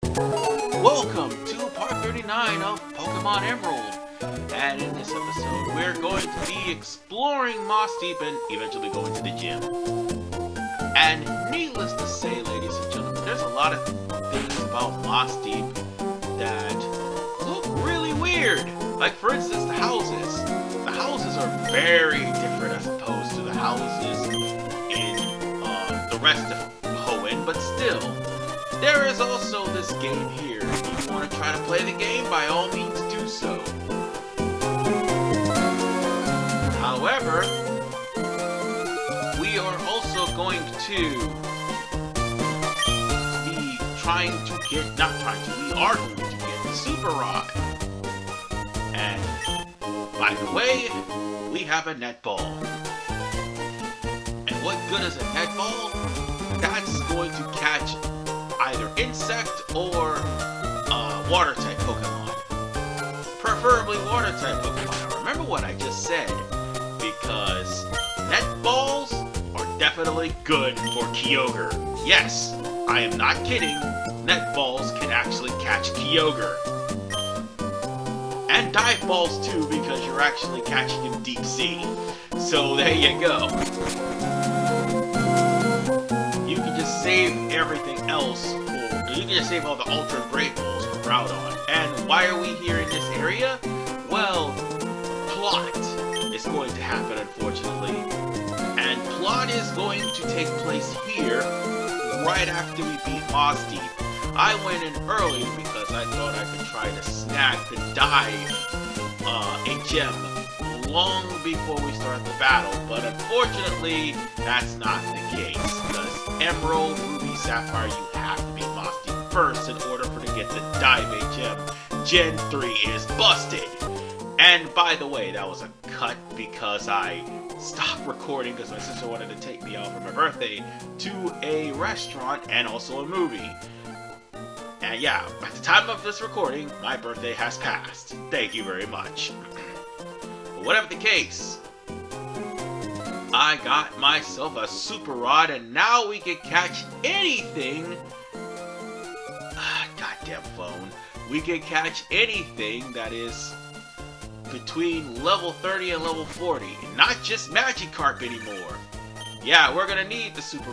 Welcome to part 39 of Pokemon Emerald. And in this episode, we're going to be exploring Mossdeep and eventually going to the gym. And needless to say, ladies and gentlemen, there's a lot of things about Mossdeep that look really weird. Like, for instance, the houses. The houses are very different as opposed to the houses in the rest of Hoenn, but still. There is also this game here. If you want to try to play the game, by all means do so. However, we are also going to be trying to get, we are going to get the Super Rod. And, by the way, we have a netball. And what good is a netball? That's going to catch either insect or water-type Pokemon. Preferably water-type Pokemon. Now, remember what I just said, because netballs are definitely good for Kyogre. Yes, I am not kidding. Netballs can actually catch Kyogre. And dive balls too, because you're actually catching him deep sea. So there you go. You can just save everything else. You can just save all the Ultra Brave Balls for Groudon. And why are we here in this area? Well, plot is going to happen, unfortunately. And plot is going to take place here right after we beat Mossdeep. I went in early because I thought I could try to snag the dive a gem long before we start the battle, but unfortunately that's not the case, because Emerald, Ruby, Sapphire, you have to beat Mossdeep first in order for to get the dive a gem. Gen 3 is busted! And by the way, that was a cut because I stopped recording because my sister wanted to take me out for my birthday to a restaurant and also a movie. And yeah, at the time of this recording, my birthday has passed. Thank you very much. But whatever the case, I got myself a Super Rod, and now we can catch anything. Goddamn phone. We can catch anything that is between level 30 and level 40. Not just Magikarp anymore. Yeah, we're gonna need the Super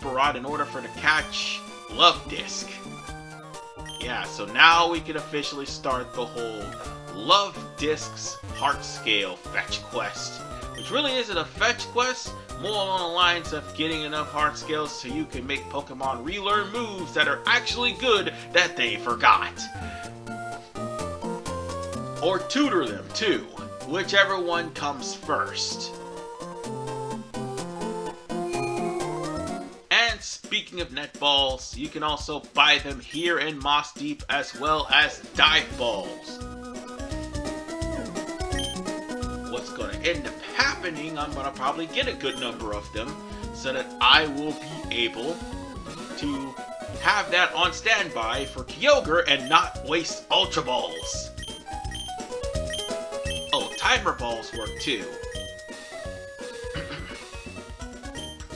Rod in order for to catch Love Disc. Yeah, so now we can officially start the whole Love Disc's Heart Scale fetch quest. Which really isn't a fetch quest, more along the lines of getting enough Heart Scales so you can make Pokemon relearn moves that are actually good that they forgot. Or tutor them too, whichever one comes first. And speaking of netballs, you can also buy them here in Mossdeep as well as dive balls. What's going to end up happening, I'm going to probably get a good number of them so that I will be able to have that on standby for Kyogre and not waste Ultra Balls. Oh, Timer Balls work too.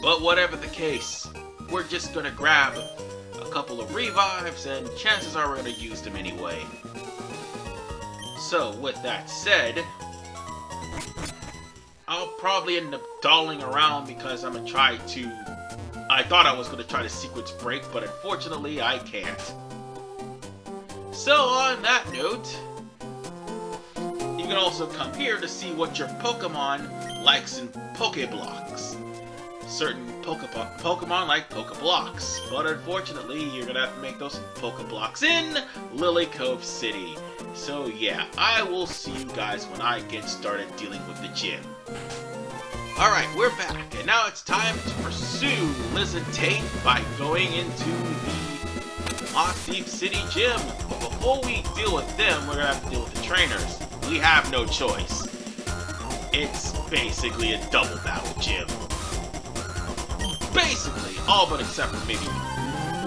But whatever the case, we're just going to grab a couple of revives and chances are we're going to use them anyway. So with that said, I'll probably end up dolling around because I'm going to try to... I thought I was going to try to sequence break, but unfortunately I can't. So on that note, you can also come here to see what your Pokemon likes in Pokeblocks. Certain Pokemon like Pokeblocks, but unfortunately you're going to have to make those Pokeblocks in Lily Cove City. So yeah, I will see you guys when I get started dealing with the gym. Alright, we're back, and now it's time to pursue Liz and Tate by going into the Mossdeep City Gym. But before we deal with them, we're going to have to deal with the trainers. We have no choice. It's basically a double battle gym. Basically, all but except for maybe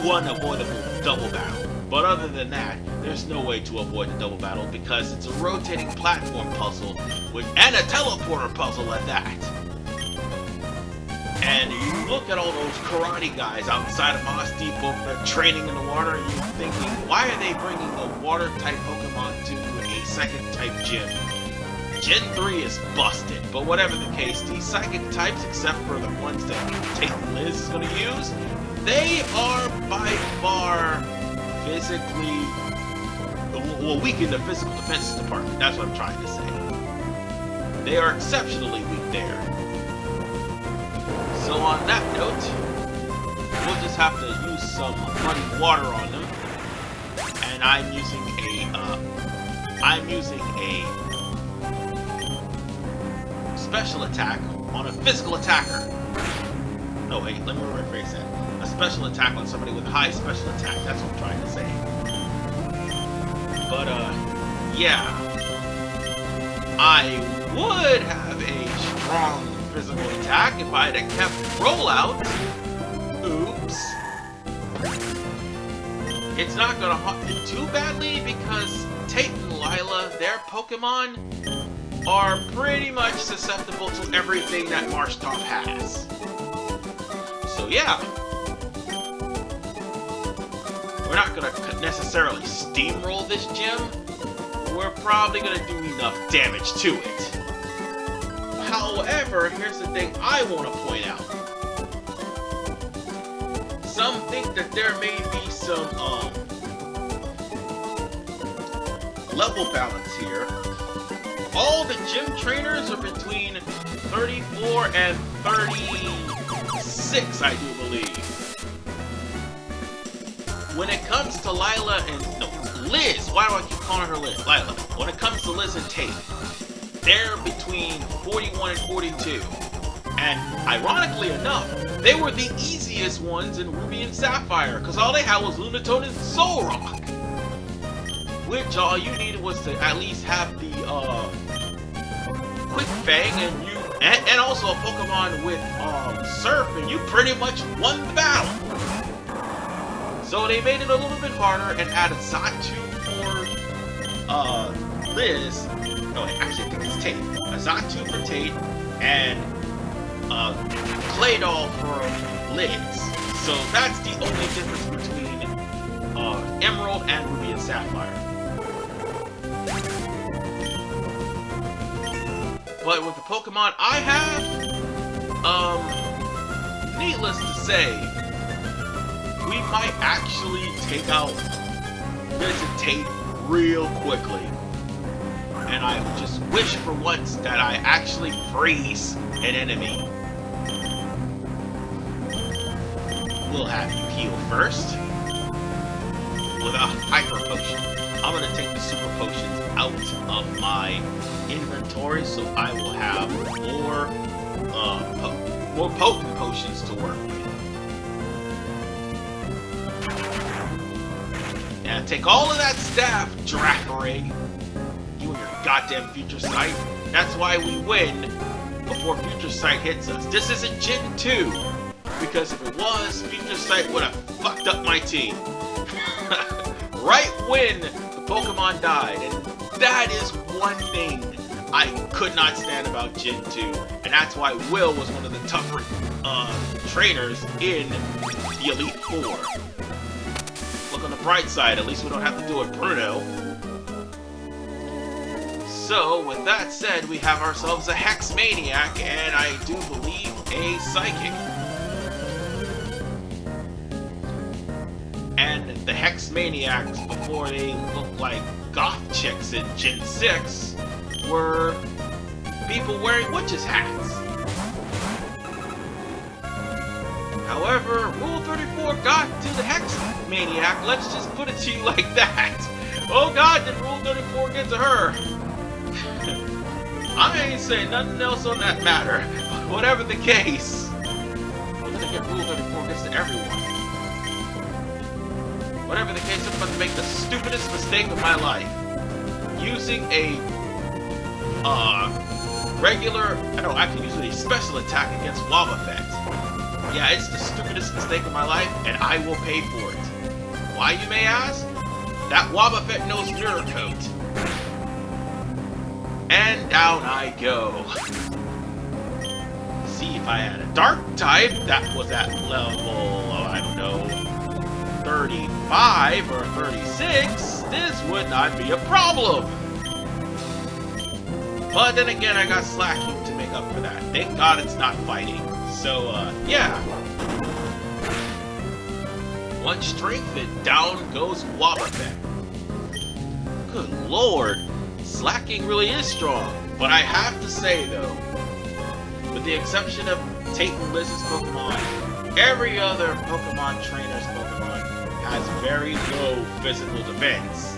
one avoidable double battle. But other than that, there's no way to avoid the double battle because it's a rotating platform puzzle and a teleporter puzzle at that. And you look at all those karate guys outside of Mossdeep over there training in the water, and you're thinking, why are they bringing a water-type Pokemon to a Psychic-type gym? Gen 3 is busted, but whatever the case, these Psychic types, except for the ones that Tate and Liz is going to use, they are by far physically, well, weak in the physical defenses department. That's what I'm trying to say. They are exceptionally weak there. So on that note, we'll just have to use some muddy water on them. And I'm using a special attack on a physical attacker. No, wait, let me rephrase that. A special attack on somebody with high special attack. That's what I'm trying to say. But, yeah. I would have a strong physical attack if I had kept rollout. Oops. It's not gonna haunt me too badly because Tate and Lila, their Pokemon, are pretty much susceptible to everything that Mossdeep has. So yeah. We're not gonna necessarily steamroll this gym. We're probably gonna do enough damage to it. However, here's the thing I want to point out. Some think that there may be some level balance here. All the gym trainers are between 34 and 36, I do believe. When it comes to Lila and Liz, why do I keep calling her Liz? Lila. When it comes to Liz and Tate, they're between 41 and 42. And ironically enough, they were the easiest ones in Ruby and Sapphire, because all they had was Lunatone and Solrock. Which all you needed was to at least have the Quick Fang and also a Pokemon with Surf, and you pretty much won the battle. So they made it a little bit harder and added Xatu for Liz. No, actually I think it's Tate. A Xatu for Tate and Claydol for Liz. So that's the only difference between Emerald and Ruby and Sapphire. But with the Pokemon I have, needless to say, we might actually take out Liz and Tate real quickly. And I just wish for once that I actually freeze an enemy. We'll have you heal first with a Hyper Potion. I'm going to take the Super Potions out of my inventory so I will have more potent potions to work with. And take all of that staff, Giraffere. You and your goddamn Future Sight. That's why we win before Future Sight hits us. This isn't Gen 2. Because if it was, Future Sight would have fucked up my team. Right when the Pokemon died. And that is one thing I could not stand about Gen 2. And that's why Will was one of the tougher trainers in the Elite Four. Look on the bright side, at least we don't have to do it Bruno. So, with that said, we have ourselves a Hex Maniac, and I do believe a Psychic. And the Hex Maniacs, before they looked like goth chicks in Gen 6, were people wearing witches' hats. However, Rule 34 got to the Hex Maniac, let's just put it to you like that. Oh god, did Rule 34 get to her? I ain't saying nothing else on that matter. Whatever the case, we're gonna get Rule 34 gets to everyone. Whatever the case, I'm about to make the stupidest mistake of my life. Using a regular, I can use a special attack against Wobbuffet. Yeah, it's the stupidest mistake of my life, and I will pay for it. Why, you may ask? That Wobbuffet knows Mirror Coat. And down I go. See if if I had a dark type that was at level, I don't know, 35 or 36, this would not be a problem. But then again, I got slacking to make up for that. Thank God it's not fighting. So, yeah. One strength and down goes Wobbuffet. Good lord, slacking really is strong. But I have to say though, with the exception of Tate and Liz's Pokemon, every other Pokemon trainer's Pokemon has very low physical defense.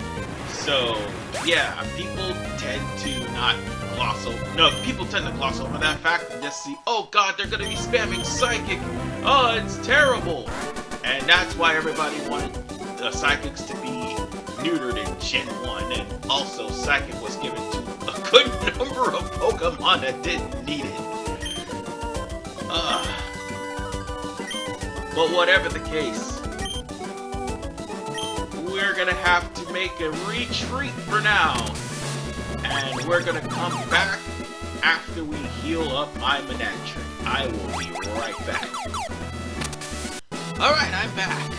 So, yeah, people tend to not gloss over. No, people tend to gloss over that fact and just see, oh god, they're gonna be spamming Psychic. Oh, it's terrible. And that's why everybody wanted the Psychics to be neutered in Gen 1, and also Psychic was given to a good number of Pokemon that didn't need it. But whatever the case, we're gonna have to make a retreat for now. And we're gonna come back after we heal up my Manatrin. I will be right back. Alright, I'm back.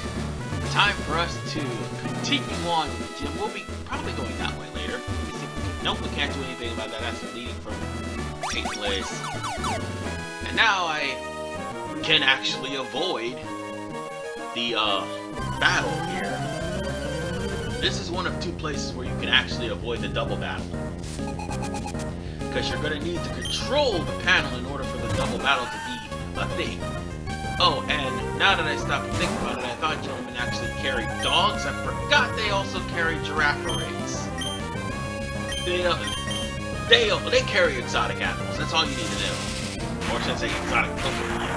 Time for us to continue on with the gym. We'll be probably going that way later. Let me see if we can... Nope, we can't do anything about that. That's leading from St. Place. And now I can actually avoid the battle here. This is one of two places where you can actually avoid the double battle. Because you're going to need to control the panel in order for the double battle to be a thing. Oh, and now that I stopped to think about it, I thought gentlemen actually carried dogs. I forgot they also carry Giraffarids. They carry exotic animals. That's all you need to know. Or should I say exotic Pokemon.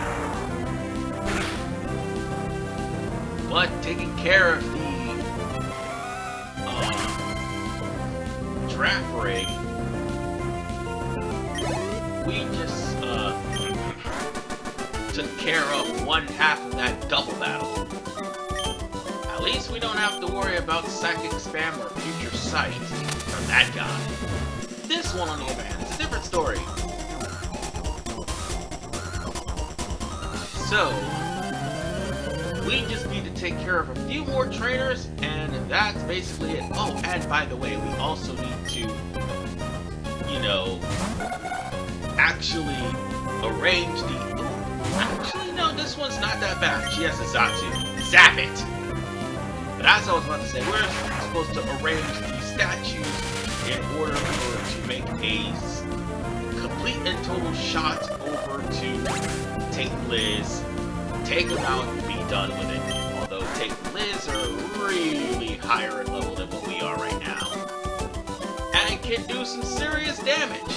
But taking care of the Giraffarig, we just took care of one half of that double battle. At least we don't have to worry about Psychic Spam or Future Sight from that guy. This one, on the other hand, is a different story. So, we just need to take care of a few more trainers, and that's basically it. Oh, and by the way, we also need to, you know, actually arrange the... Actually, no, this one's not that bad. She has a Zatu. Zap it! But as I was about to say, we're supposed to arrange the statues in order to make a complete and total shot over to Tate and Liz, take them out, and be done with it. Although Tate and Liz are really higher in level than what we are right now. And can do some serious damage.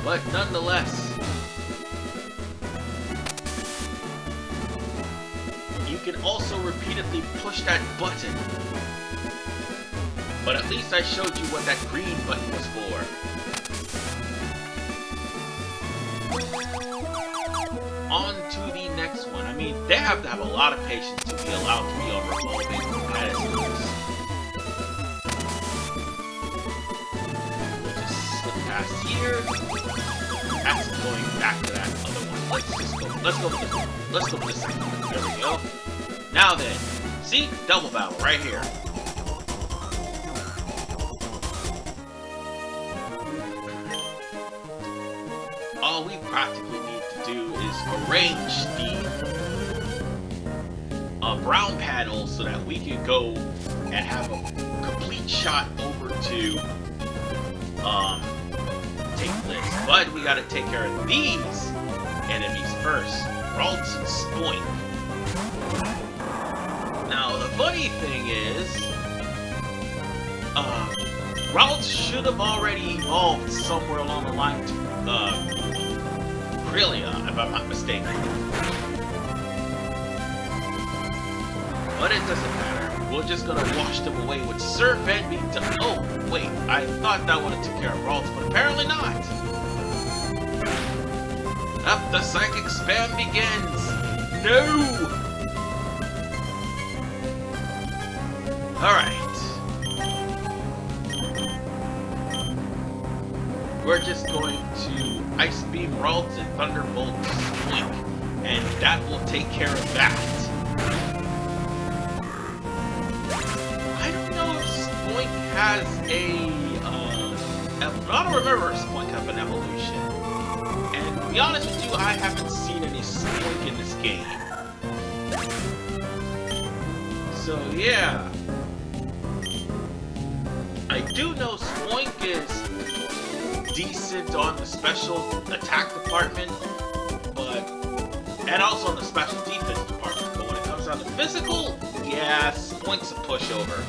But nonetheless, you can also repeatedly push that button. But at least I showed you what that green button was for. On to the next one. I mean, they have to have a lot of patience to be allowed to be on revolving pedestals. We'll just slip past here. That's going back to that other one. Let's go for this second one. There we go. Now then, see? Double battle right here. All we practically need to do is arrange the brown panel so that we can go and have a complete shot over to take this. But we gotta take care of these enemies first. Ralts and Spoink. Now the funny thing is, Ralts should have already evolved somewhere along the line to Aurelia, if I'm not mistaken. But it doesn't matter. We're just gonna wash them away with Surf and be done. Oh, wait. I thought that would have took care of Ralts, but apparently not. Up the Psychic Spam begins. No! Alright. We're just going to Ice Beam Ralts and Thunderbolt Blink, and that will take care of that. I don't know if Spoink has a, I don't remember if Spoink has an evolution. And to be honest with you, I haven't seen any Spoink in this game. So yeah. I do know Spoink is decent on the special attack department, and also on the special defense department, but when it comes down to physical, yeah, Spoink's a pushover.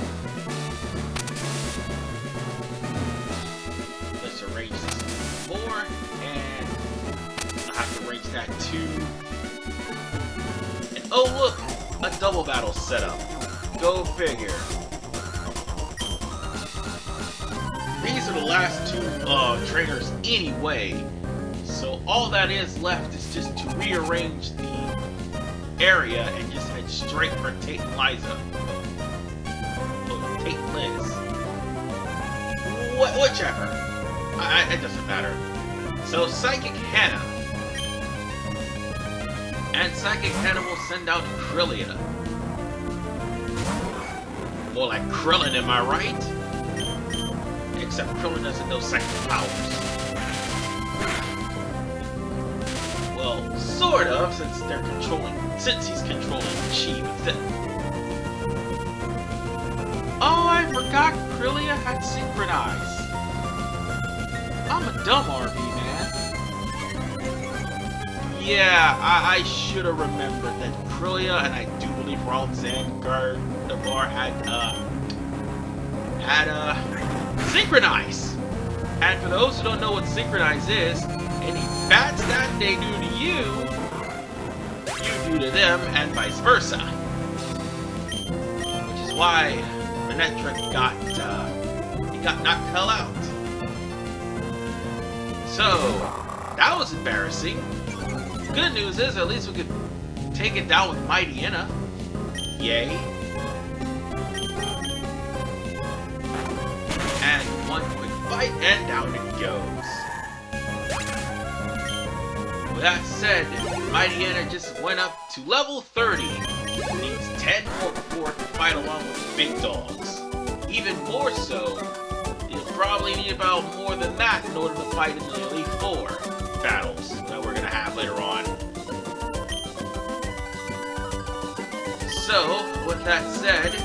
Let's arrange this more, and I'll have to arrange that too. And oh look, a double battle setup. Go figure. These are the last two trainers anyway, so all that is left is just to rearrange the area and just head straight for Tate and Liza. Oh, Tate and Liz. Whichever. It doesn't matter. So Psychic Hannah. And Psychic Hannah will send out Krillia. More like Krillin, am I right? Except Krillin doesn't know psychic powers. Well, sort of, since he's controlling Chi with it. Oh, I forgot Krillia had Synchronize. I'm a dumb RV, man. Yeah, I should have remembered that Krillia, and I do believe Ralts and Gardevoir had Synchronize! And for those who don't know what Synchronize is, any bad stat they do to you, you do to them, and vice versa. Which is why Manectric got knocked the hell out. So, that was embarrassing. Good news is, at least we could take it down with Mightyena. Yay. And one quick fight, and down it goes. With that said, Mightyena just went up to level 30. Needs 10 more before it can fight along with big dogs. Even more so, you'll probably need about more than that in order to fight in the Elite Four battles that we're gonna have later on. So, with that said,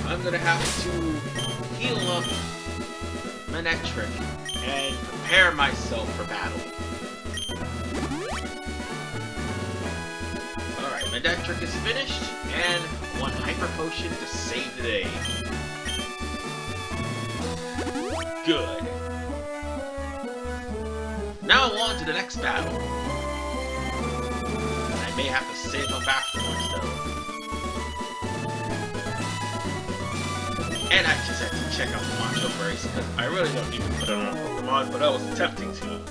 I'm gonna have to heal up Manectric and prepare myself for battle. Alright, Manectric is finished, and one Hyper Potion to save the day. Good. Now on to the next battle. I may have to save them afterwards, though. And I just have to check out the Macho Brace, because I really don't need to put it on a Pokemon, but I was attempting to.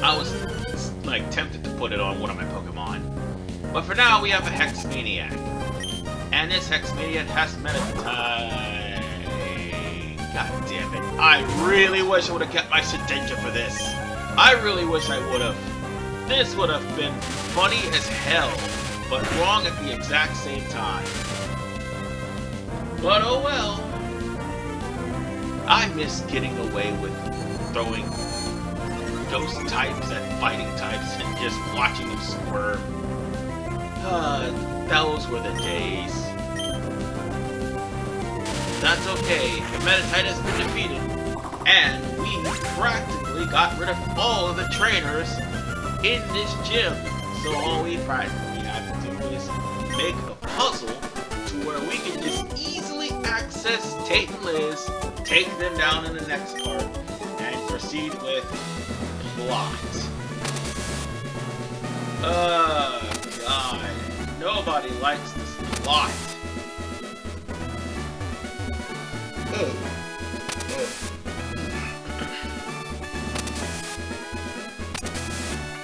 I was, like, tempted to put it on one of my Pokemon. But for now, we have a Hex Maniac. And this Hex Maniac has Meditite. God damn it. I really wish I would have kept my Shedinja for this. I really wish I would have. This would have been funny as hell, but wrong at the exact same time. But oh well. I miss getting away with throwing ghost types at fighting types and just watching them squirm. Those were the days. That's okay, the Meditite has been defeated, and we practically got rid of all of the trainers in this gym. So all we practically have to do is make a puzzle to where we can just easily access Tate and Liz, take them down in the next part, and proceed with plot. God. Nobody likes this plot.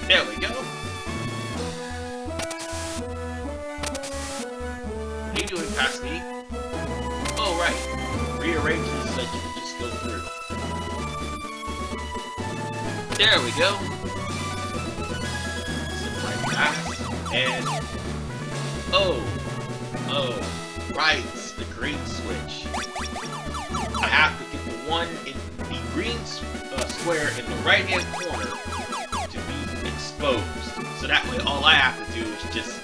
There we go. What are you doing past me? Oh, right. Rearrange this so that you There we go. Zip right past. And oh, right, the green switch. I have to get the one in the green square in the right-hand corner to be exposed. So that way, all I have to do is just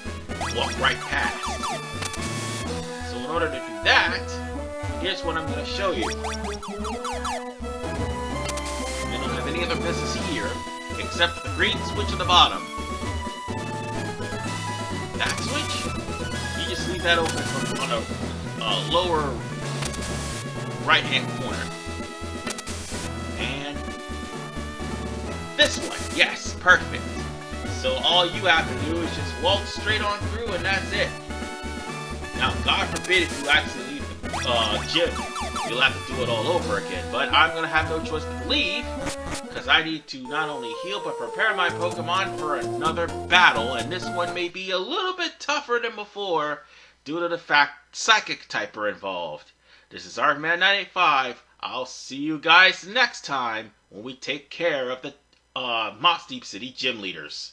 walk right past. So in order to do that, here's what I'm going to show you. I don't have any other business here, except the green switch at the bottom. That switch, you just leave that open on a lower right-hand corner. And this one, yes, perfect. So all you have to do is just walk straight on through and that's it. Now, God forbid if you actually leave the gym, you'll have to do it all over again. But I'm going to have no choice but to leave, because I need to not only heal, but prepare my Pokemon for another battle. And this one may be a little bit tougher than before, due to the fact Psychic type are involved. This is ArtMan985. I'll see you guys next time when we take care of the Mossdeep City gym leaders.